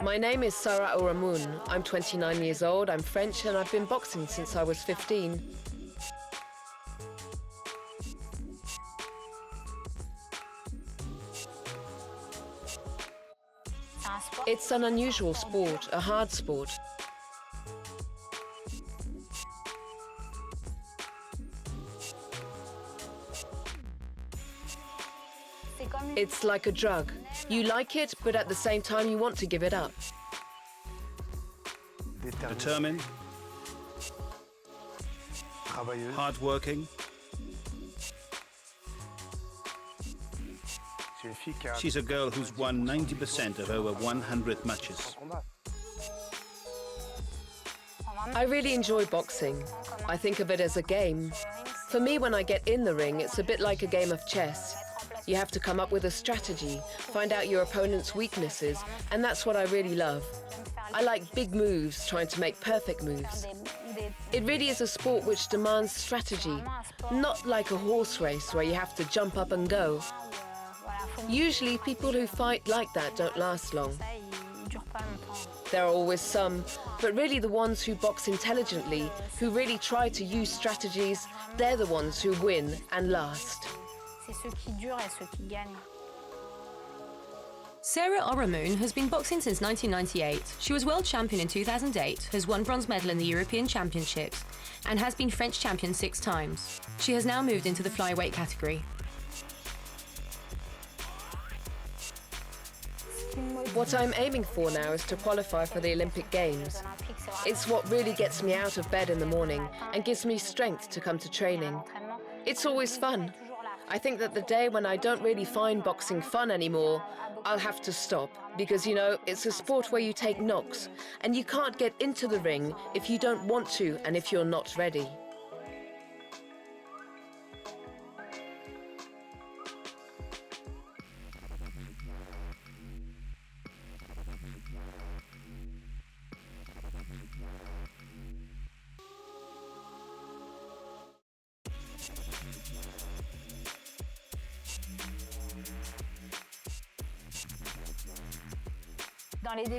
My name is Sarah Ourahmoune. I'm 29 years old, I'm French, and I've been boxing since I was 15. It's an unusual sport, a hard sport. It's like a drug. You like it, but at the same time you want to give it up. Determined, hard-working. She's a girl who's won 90% of over 100 matches. I really enjoy boxing. I think of it as a game. For me, when I get in the ring, it's a bit like a game of chess. You have to come up with a strategy, find out your opponent's weaknesses, and that's what I really love. I like big moves, trying to make perfect moves. It really is a sport which demands strategy, not like a horse race where you have to jump up and go. Usually people who fight like that don't last long. There are always some, but really the ones who box intelligently, who really try to use strategies, they're the ones who win and last. Sarah Ourahmoune has been boxing since 1998. She was world champion in 2008, has won bronze medal in the European Championships, and has been French champion 6 times. She has now moved into the flyweight category. What I'm aiming for now is to qualify for the Olympic Games. It's what really gets me out of bed in the morning and gives me strength to come to training. It's always fun. I think that the day when I don't really find boxing fun anymore, I'll have to stop. Because, you know, it's a sport where you take knocks, and you can't get into the ring if you don't want to and if you're not ready.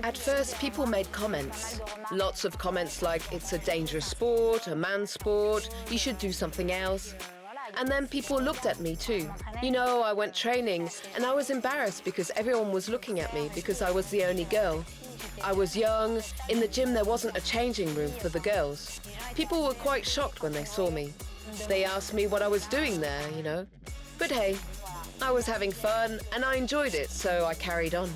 At first, people made comments. Lots of comments like, it's a dangerous sport, a man's sport, you should do something else. And then people looked at me too. You know, I went training and I was embarrassed because everyone was looking at me because I was the only girl. I was young, in the gym there wasn't a changing room for the girls. People were quite shocked when they saw me. They asked me what I was doing there, you know. But hey, I was having fun and I enjoyed it, so I carried on.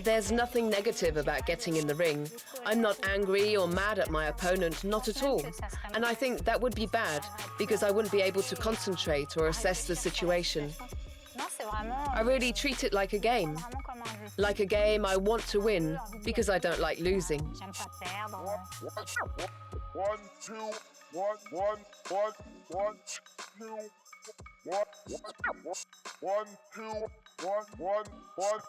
There's nothing negative about getting in the ring. I'm not angry or mad at my opponent, not at all. And I think that would be bad, because I wouldn't be able to concentrate or assess the situation. I really treat it like a game. Like a game I want to win, because I don't like losing. 1, 2, 1, 1, 1, 1, 2, 1, 1, 2, 1, 1, 1.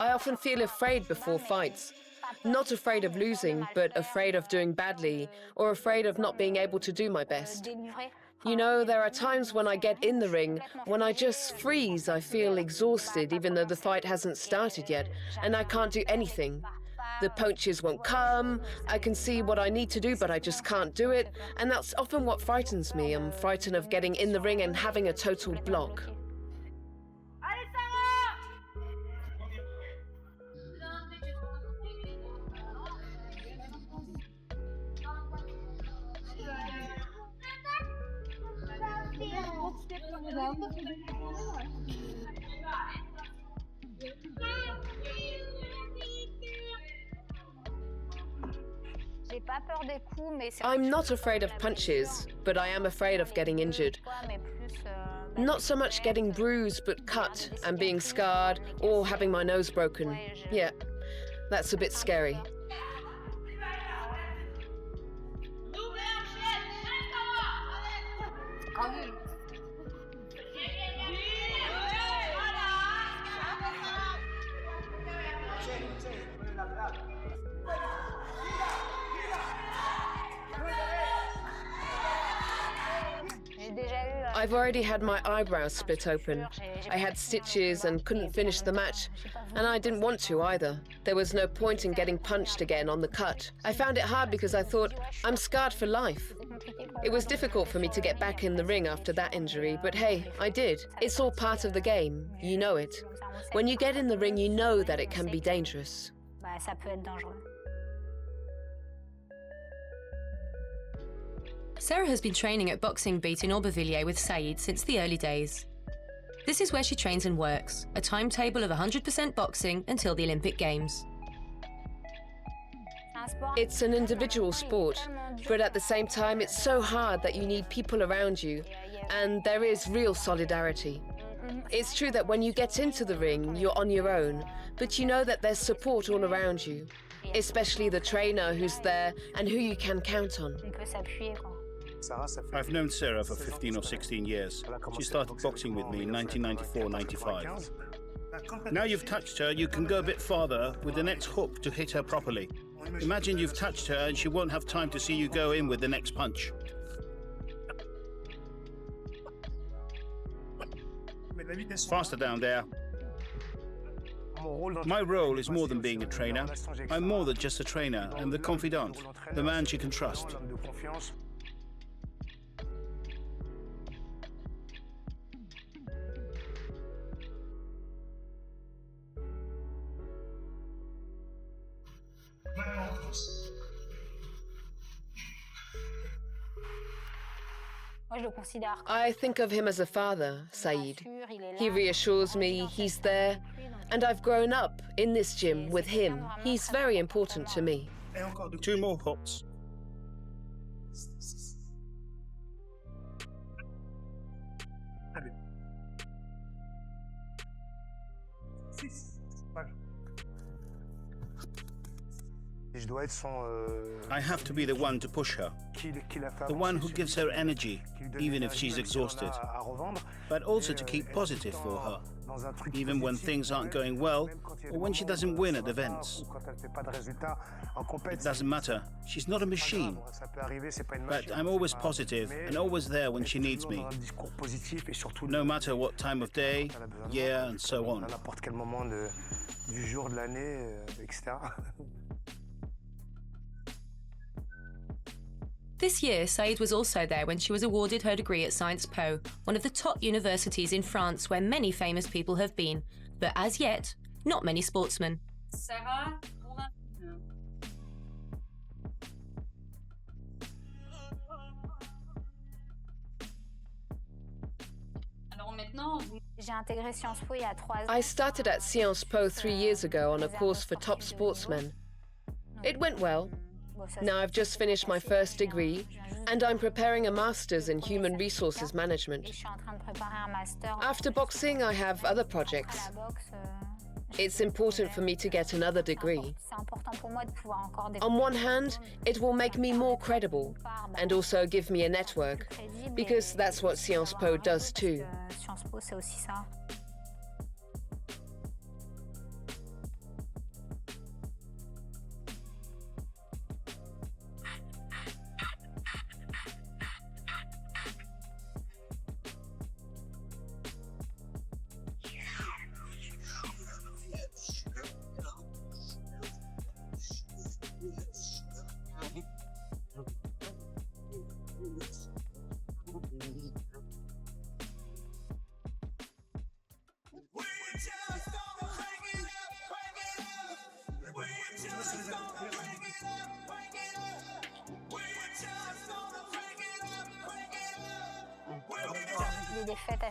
I often feel afraid before fights. Not afraid of losing, but afraid of doing badly, or afraid of not being able to do my best. You know, there are times when I get in the ring, when I just freeze, I feel exhausted, even though the fight hasn't started yet, and I can't do anything. The punches won't come, I can see what I need to do, but I just can't do it, and that's often what frightens me. I'm frightened of getting in the ring and having a total block. I'm not afraid of punches, but I am afraid of getting injured. Not so much getting bruised, but cut and being scarred or having my nose broken. Yeah, that's a bit scary. I've already had my eyebrows split open. I had stitches and couldn't finish the match, and I didn't want to either. There was no point in getting punched again on the cut. I found it hard because I thought, I'm scarred for life. It was difficult for me to get back in the ring after that injury, but hey, I did. It's all part of the game, you know it. When you get in the ring, you know that it can be dangerous. Ça peut être dangereux. Sarah has been training at Boxing Beat in Aubervilliers with Saïd since the early days. This is where she trains and works, a timetable of 100% boxing until the Olympic Games. It's an individual sport, but at the same time, it's so hard that you need people around you, and there is real solidarity. It's true that when you get into the ring, you're on your own, but you know that there's support all around you, especially the trainer who's there and who you can count on. On peut s'appuyer, quoi. I've known Sarah for 15 or 16 years. She started boxing with me in 1994-95. Now you've touched her, you can go a bit farther with the next hook to hit her properly. Imagine you've touched her and she won't have time to see you go in with the next punch. Faster down there. My role is more than being a trainer. I'm more than just a trainer. I'm the confidant, the man she can trust. Moi, je le considère comme I think of him as a father, Saïd. He reassures me, he's there, and I've grown up in this gym with him. He's very important to me. 2 more hooks. I have to be the one to push her, the one who gives her energy, even if she's exhausted, but also to keep positive for her, even when things aren't going well or when she doesn't win at events. It doesn't matter, she's not a machine, but I'm always positive and always there when she needs me, no matter what time of day, year, and so on. This year, Saïd was also there when she was awarded her degree at Sciences Po, one of the top universities in France where many famous people have been, but as yet, not many sportsmen. Sarah Ourahmoune. Alors maintenant, j'ai intégré Sciences Po il y a 3 ans. I started at Sciences Po 3 years ago on a course for top sportsmen. It went well. Now I've just finished my first degree, and I'm preparing a master's in human resources management. Je suis en train de préparer un master en After boxing, I have other projects. la boxe. It's important for me to get another degree. C'est important pour moi de pouvoir encore On one hand, it will make me more credible and also give me a network, because that's what Sciences Po does too. Sciences Po, c'est aussi ça.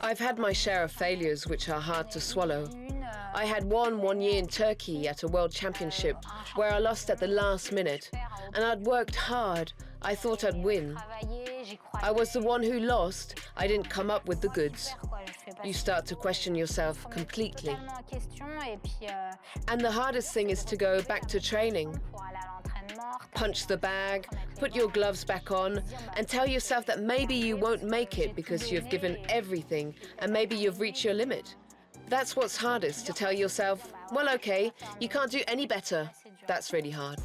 I've had my share of failures which are hard to swallow. I had one year in Turkey at a world championship where I lost at the last minute, and I'd worked hard. I thought I'd win. I was the one who lost. I didn't come up with the goods. You start to question yourself completely. And the hardest thing is to go back to training. Punch the bag, put your gloves back on, and tell yourself that maybe you won't make it because you've given everything and maybe you've reached your limit. That's what's hardest, to tell yourself, well, okay, you can't do any better. That's really hard.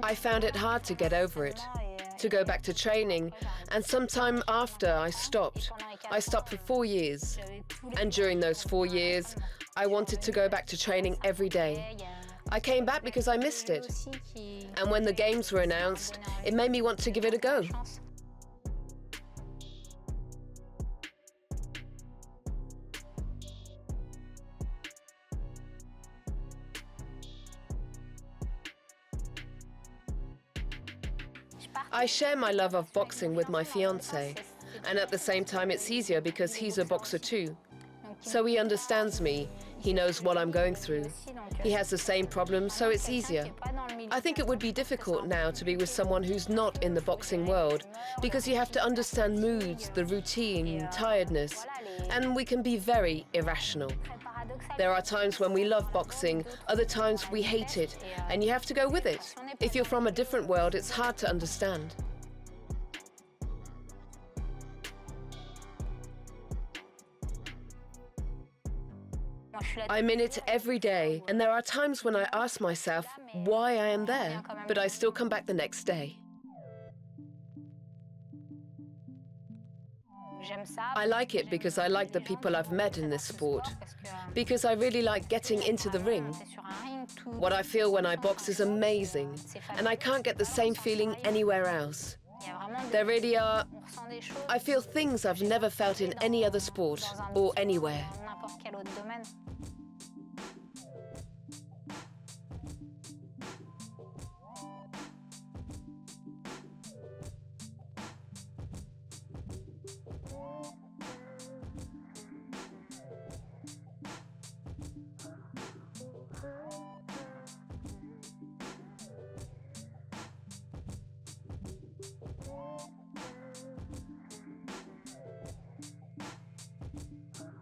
I found it hard to get over it, to go back to training, and sometime after I stopped. I stopped for 4 years, and during those 4 years, I wanted to go back to training every day. I came back because I missed it, and when the games were announced, it made me want to give it a go. I share my love of boxing with my fiancé, and at the same time it's easier because he's a boxer too. So he understands me, he knows what I'm going through. He has the same problems, so it's easier. I think it would be difficult now to be with someone who's not in the boxing world, because you have to understand moods, the routine, tiredness, and we can be very irrational. There are times when we love boxing, other times we hate it, and you have to go with it. If you're from a different world, it's hard to understand. I'm in it every day, and there are times when I ask myself why I am there, but I still come back the next day. I like it because I like the people I've met in this sport, because I really like getting into the ring. What I feel when I box is amazing, and I can't get the same feeling anywhere else. There really are, I feel things I've never felt in any other sport or anywhere.